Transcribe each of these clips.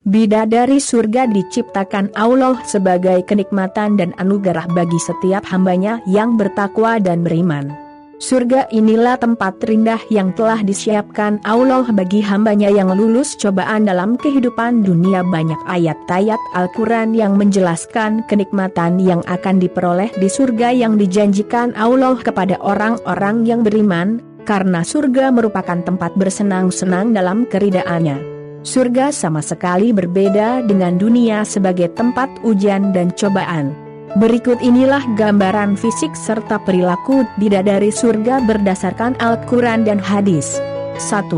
Bidadari surga diciptakan Allah sebagai kenikmatan dan anugerah bagi setiap hambanya yang bertakwa dan beriman. Surga inilah tempat terindah yang telah disiapkan Allah bagi hambanya yang lulus cobaan dalam kehidupan dunia. Banyak ayat-ayat Al-Quran yang menjelaskan kenikmatan yang akan diperoleh di surga yang dijanjikan Allah kepada orang-orang yang beriman, karena surga merupakan tempat bersenang-senang dalam keridaannya. Surga sama sekali berbeda dengan dunia sebagai tempat ujian dan cobaan. Berikut inilah gambaran fisik serta perilaku bidadari surga berdasarkan Al-Quran dan hadis. 1.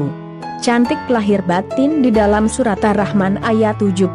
Cantik lahir batin. Di dalam surat Ar-Rahman ayat 70,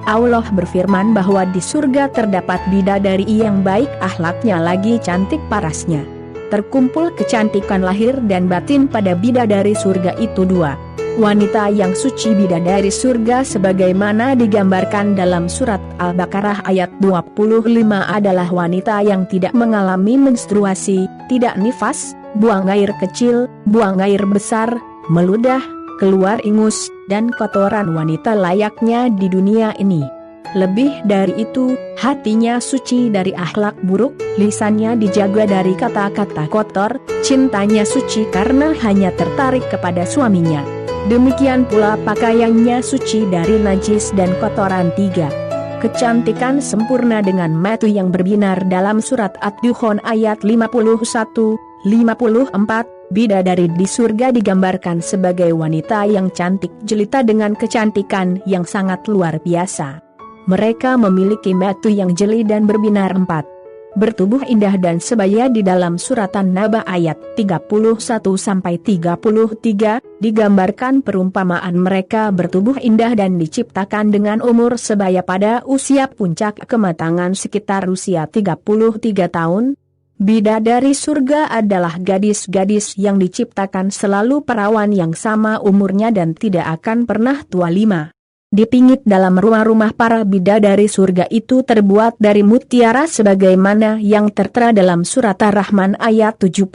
Allah berfirman bahwa di surga terdapat bidadari yang baik akhlaknya lagi cantik parasnya. Terkumpul kecantikan lahir dan batin pada bidadari surga itu dua. Wanita yang suci bidadari surga sebagaimana digambarkan dalam surat Al-Baqarah ayat 25 adalah wanita yang tidak mengalami menstruasi, tidak nifas, buang air kecil, buang air besar, meludah, keluar ingus, dan kotoran wanita layaknya di dunia ini. Lebih dari itu, hatinya suci dari akhlak buruk, lisannya dijaga dari kata-kata kotor, cintanya suci karena hanya tertarik kepada suaminya. Demikian pula pakaiannya suci dari najis dan kotoran. 3. Kecantikan sempurna dengan mata yang berbinar. Dalam surat Ad-Dukhan ayat 51-54, bidadari di surga digambarkan sebagai wanita yang cantik jelita dengan kecantikan yang sangat luar biasa. Mereka memiliki mata yang jeli dan berbinar. 4. Bertubuh indah dan sebaya. Di dalam surat An-Naba ayat 31-33 digambarkan perumpamaan mereka bertubuh indah dan diciptakan dengan umur sebaya pada usia puncak kematangan sekitar usia 33 tahun. Bidadari surga adalah gadis-gadis yang diciptakan selalu perawan yang sama umurnya dan tidak akan pernah tua. 5. Di pingit dalam rumah-rumah para bidadari surga itu terbuat dari mutiara sebagaimana yang tertera dalam surat Ar-Rahman ayat 72.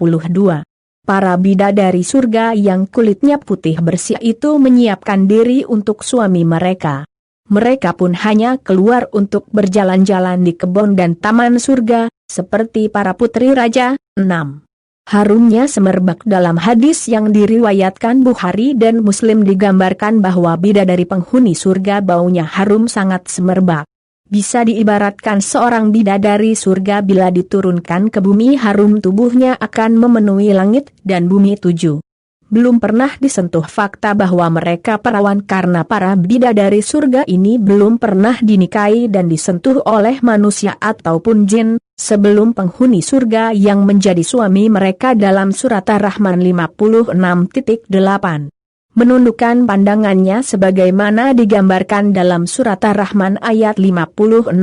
Para bidadari surga yang kulitnya putih bersih itu menyiapkan diri untuk suami mereka. Mereka pun hanya keluar untuk berjalan-jalan di kebun dan taman surga, seperti para putri raja. 6. Harumnya semerbak. Dalam hadis yang diriwayatkan Bukhari dan Muslim digambarkan bahwa bidadari penghuni surga baunya harum sangat semerbak. Bisa diibaratkan seorang bidadari surga bila diturunkan ke bumi harum tubuhnya akan memenuhi langit dan bumi 7. Belum pernah disentuh fakta bahwa mereka perawan karena para bidadari surga ini belum pernah dinikahi dan disentuh oleh manusia ataupun jin, sebelum penghuni surga yang menjadi suami mereka. Dalam surat Ar-Rahman 56.8 menundukkan pandangannya sebagaimana digambarkan dalam surat Ar-Rahman ayat 56-58,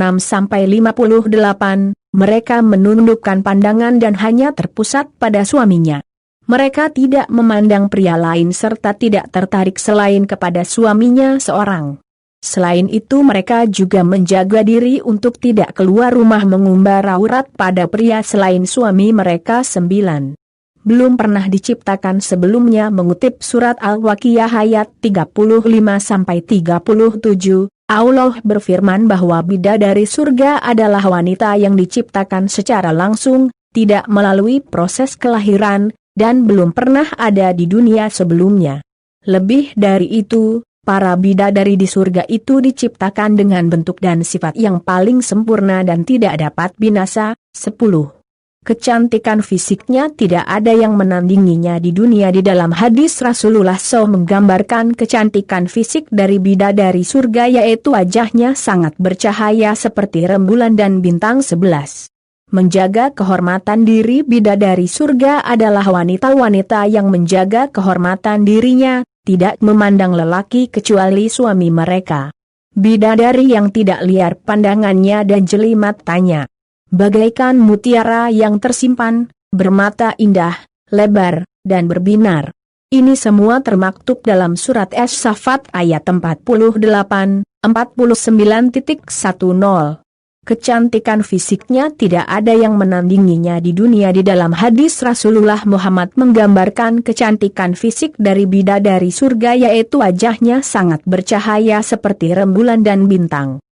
mereka menundukkan pandangan dan hanya terpusat pada suaminya. Mereka tidak memandang pria lain serta tidak tertarik selain kepada suaminya seorang. Selain itu mereka juga menjaga diri untuk tidak keluar rumah mengumbar aurat pada pria selain suami mereka. 9. Belum pernah diciptakan sebelumnya. Mengutip surat Al-Waqiah ayat 35-37, Allah berfirman bahwa bidadari surga adalah wanita yang diciptakan secara langsung, tidak melalui proses kelahiran, dan belum pernah ada di dunia sebelumnya. Lebih dari itu, para bidadari di surga itu diciptakan dengan bentuk dan sifat yang paling sempurna dan tidak dapat binasa. 10. Kecantikan fisiknya tidak ada yang menandinginya di dunia. Di dalam hadis Rasulullah SAW menggambarkan kecantikan fisik dari bidadari surga, yaitu wajahnya sangat bercahaya seperti rembulan dan bintang 11. Menjaga kehormatan diri. Bidadari surga adalah wanita-wanita yang menjaga kehormatan dirinya, tidak memandang lelaki kecuali suami mereka. Bidadari yang tidak liar pandangannya dan jeli matanya, bagaikan mutiara yang tersimpan, bermata indah, lebar, dan berbinar. Ini semua termaktub dalam surat As-Saffat ayat 48-49.10. Kecantikan fisiknya tidak ada yang menandinginya di dunia. Di dalam hadis Rasulullah Muhammad menggambarkan kecantikan fisik dari bidadari surga, yaitu wajahnya sangat bercahaya seperti rembulan dan bintang.